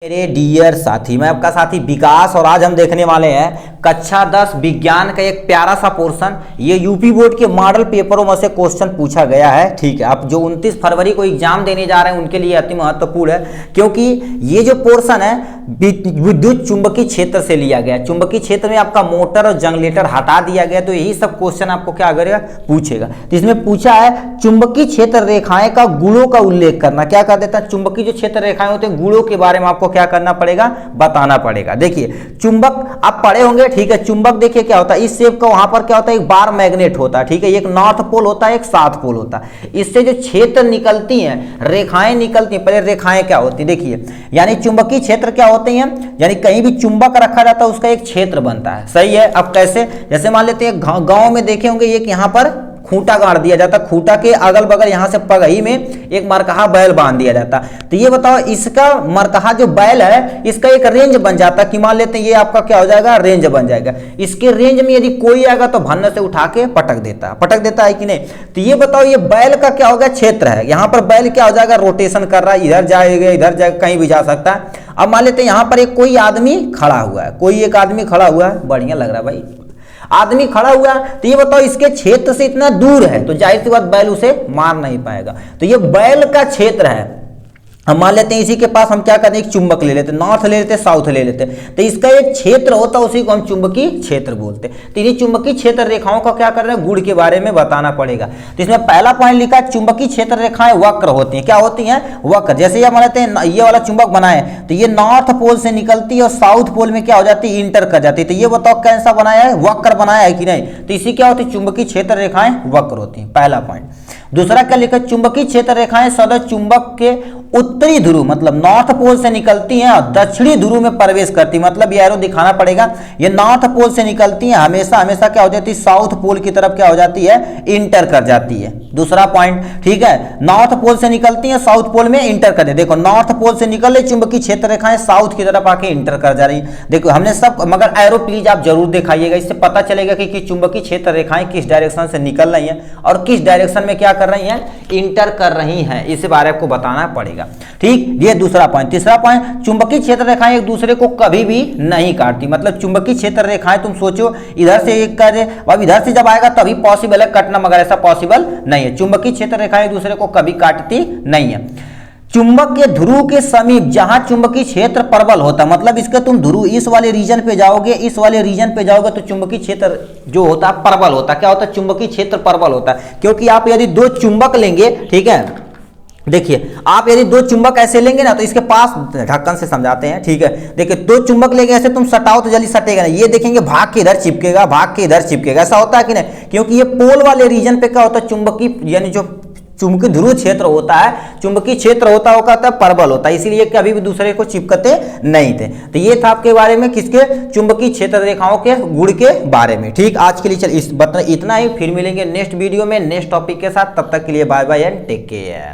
मेरे डियर साथी, मैं आपका साथी विकास और आज हम देखने वाले हैं कक्षा 10 विज्ञान का एक प्यारा सा पोर्शन। ये यूपी बोर्ड के मॉडल पेपरों में से क्वेश्चन पूछा गया है। ठीक है, अब जो 29 फरवरी को एग्जाम देने जा रहे हैं उनके लिए अति महत्वपूर्ण है, क्योंकि ये जो पोर्शन है विद्युत चुंबकीय क्षेत्र से लिया गया। चुंबकीय क्षेत्र में आपका मोटर और जनरेटर हटा दिया गया, तो यही सब क्वेश्चन आपको क्या करेगा, पूछेगा। तो इसमें पूछा है चुंबकीय क्षेत्र रेखाएं का गुणों का उल्लेख करना। क्या कर देता है, चुंबकीय जो क्षेत्र रेखाएं होते हैं गुणों के बारे में आपको क्या करना पड़ेगा, बताना पड़ेगा। देखिए चुंबक आप पढ़े होंगे, ठीक है। चुंबक देखिए क्या होता है, इस शेप का वहां पर क्या होता है, एक बार मैग्नेट होता है, ठीक है। एक नॉर्थ पोल होता है, एक साउथ पोल होता है। इससे जो क्षेत्र निकलती हैं, रेखाएं निकलती हैं। पहले रेखाएं क्या होती है देखिए, यानी चुंबकीय क्षेत्र क्या होते हैं, यानी कहीं भी चुंबक रखा जाता है उसका एक क्षेत्र बनता है। सही है। अब कैसे, जैसे मान लेते हैं गांव में देखे होंगे, एक यहां पर खूंटा गाड़ दिया जाता, खूंटा के अगल बगल यहां से पगही में एक मरकहा बैल बांध दिया जाता। तो ये बताओ, इसका मरकहा जो बैल है इसका एक रेंज बन जाता कि मान लेते हैं ये आपका क्या हो जाएगा, रेंज बन जाएगा। इसके रेंज में यदि कोई आएगा तो भन्ने से उठा के पटक देता है कि नहीं। तो ये बताओ, ये बैल का क्या होगा, क्षेत्र है। यहां पर बैल क्या हो जाएगा, रोटेशन कर रहा है, इधर जाएगा इधर जाएगा, कहीं भी जा सकता है। अब मान लेते हैं यहां पर एक कोई आदमी खड़ा हुआ है, कोई एक आदमी खड़ा हुआ है, बढ़िया लग रहा है भाई, आदमी खड़ा हुआ। तो ये बताओ इसके क्षेत्र से इतना दूर है, तो जाहिर सी बात बैल उसे मार नहीं पाएगा। तो ये बैल का क्षेत्र है। हम मान लेते हैं इसी के पास हम क्या करते हैं, एक चुंबक ले लेते हैं, नॉर्थ ले लेते हैं, साउथ ले लेते हैं। तो इसका एक क्षेत्र होता है, उसी को हम चुंबकीय क्षेत्र बोलते हैं। तो इन्हीं चुंबकीय क्षेत्र रेखाओं का क्या करना है, गुण के बारे में बताना पड़ेगा। तो इसमें पहला पॉइंट लिखा है चुंबकीय क्षेत्र रेखाएं वक्र होती हैं। क्या होती हैं, वक्र। जैसे ये मान लेते हैं ये वाला चुंबक बनाए, तो ये नॉर्थ पोल से निकलती है और साउथ पोल में क्या हो जाती है, इंटर कर जाती है। तो ये बताओ कैसा बनाया है, वक्र बनाया है कि नहीं। तो इसी क्या होती है, चुंबकीय क्षेत्र रेखाएं वक्र होती हैं, पहला पॉइंट। दूसरा क्या लिखा है, चुंबकीय क्षेत्र रेखाएं सदा चुंबक के उत्तरी ध्रुव मतलब नॉर्थ पोल से निकलती हैं और दक्षिणी ध्रुव में प्रवेश करती है। मतलब ये एरो दिखाना पड़ेगा, ये नॉर्थ पोल से निकलती हैं, हमेशा क्या हो जाती है, साउथ पोल की तरफ क्या हो जाती है, इंटर कर जाती है। दूसरा पॉइंट, ठीक है, नॉर्थ पोल से निकलती हैं, साउथ पोल में इंटर कर दे। देखो नॉर्थ पोल से निकल रही चुंबकीय क्षेत्र रेखाएं साउथ की तरफ आके इंटर कर जा रही। देखो हमने सब, मगर एरो प्लीज आप जरूर दिखाइएगा, इससे पता चलेगा कि चुंबकीय क्षेत्र रेखाएं किस डायरेक्शन से निकल रही हैं और किस डायरेक्शन में क्या कर रही हैं, इंटर कर रही हैं। इस बारे आपको बताना पड़ेगा। ठीक, ये दूसरा पॉइंट। तीसरा पॉइंट, चुंबकीय क्षेत्र रेखाएं एक दूसरे को कभी भी नहीं काटती। मतलब चुंबकीय क्षेत्र रेखाएं तुम सोचो इधर से एक कर, अब इधर से जब आएगा तभी पॉसिबल है कटना, मगर ऐसा पॉसिबल नहीं है। चुंबकीय क्षेत्र रेखाएं एक दूसरे को कभी काटती नहीं है। चुंबक के ध्रुव के समीप जहां चुंबकीय क्षेत्र प्रबल होता है, मतलब इसका तुम ध्रुव इस वाले रीजन पे जाओगे, इस वाले रीजन पे जाओगे तो चुंबकीय क्षेत्र जो होता है प्रबल होता है। क्या होता है, चुंबकीय क्षेत्र प्रबल होता है। क्योंकि आप यदि दो चुंबक लेंगे, ठीक है, देखिए आप यदि दो चुंबक ऐसे लेंगे ना, तो इसके पास ढक्कन से समझाते हैं, ठीक है। देखिए दो चुंबक लेंगे ऐसे, तुम सटाओ तो जल्दी सटेगा नहीं। ये देखेंगे भाग के इधर चिपकेगा, भाग के इधर चिपकेगा, ऐसा होता है कि नहीं। क्योंकि ये पोल वाले रीजन पे क्या होता है, चुंबकीय यानी जो चुंबकीय ध्रुव क्षेत्र होता है, चुंबकीय क्षेत्र होता है प्रबल होता है, इसीलिए कभी भी दूसरे को चिपकते नहीं थे। तो ये था आपके बारे में किसके, चुंबकीय क्षेत्र रेखाओं के गुण के बारे में। ठीक, आज के लिए चल इतना ही, फिर मिलेंगे नेक्स्ट वीडियो में नेक्स्ट टॉपिक के साथ। तब तक के लिए bye bye and take care.